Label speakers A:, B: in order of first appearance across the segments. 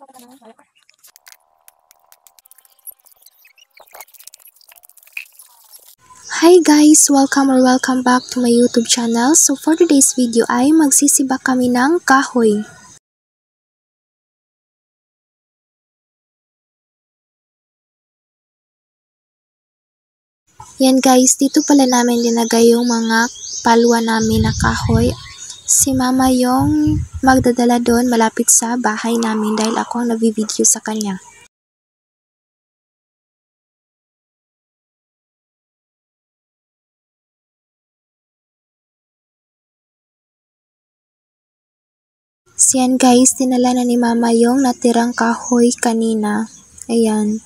A: Hi guys! Welcome back to my YouTube channel. So for today's video ay magsisibak kami ng kahoy. Yan guys, dito pala namin linagay yung mga palwa namin na kahoy. Si mama yung magdadala doon malapit sa bahay namin dahil ako ang nag-video sa kanya. Siyan guys, dinala na ni mama yung natirang kahoy kanina. Ayan.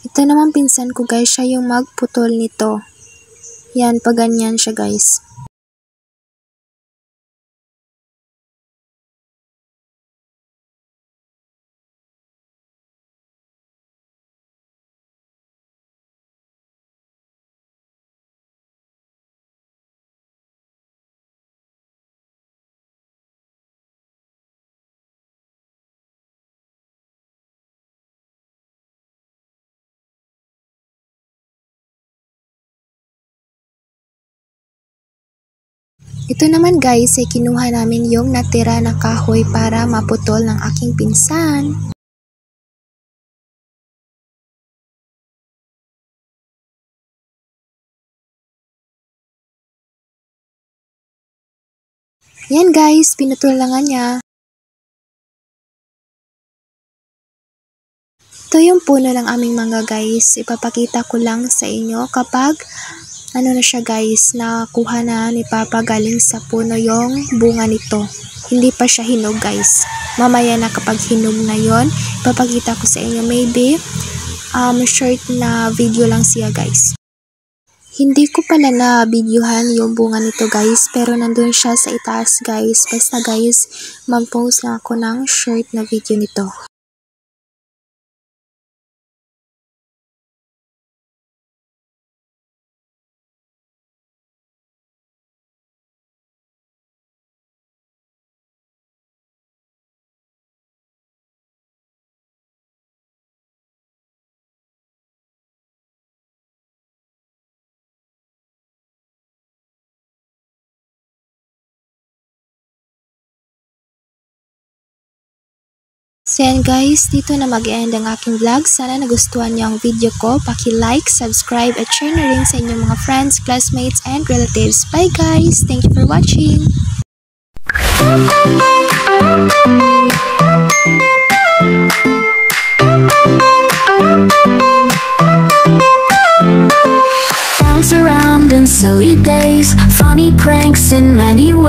A: Ito naman pinsan ko guys, siya yung magputol nito. Yan, pag ganyan siya guys. Ito naman guys ay kinuha namin yung natira na kahoy para maputol ng aking pinsan. Yan guys, pinutol na nga niya. Ito yung puno ng aming mangga guys. Ipapakita ko lang sa inyo kapag ano na siya guys, nakuha na ni Papa galing sa puno yung bunga nito. Hindi pa siya hinog guys. Mamaya na kapag hinog na yon, ipapakita ko sa inyo. Maybe short na video lang siya guys. Hindi ko pala na videohan yung bunga nito guys, pero nandun siya sa itaas guys. Basta guys, mag-post lang ako ng short na video nito. So yan guys, dito na mag-end ang aking vlog. Sana nagustuhan niyo ang video ko. Paki-like, subscribe, at share na rin sa inyong mga friends, classmates, and relatives. Bye guys! Thank you for watching!
B: Bounce around in silly days, funny pranks in many ways.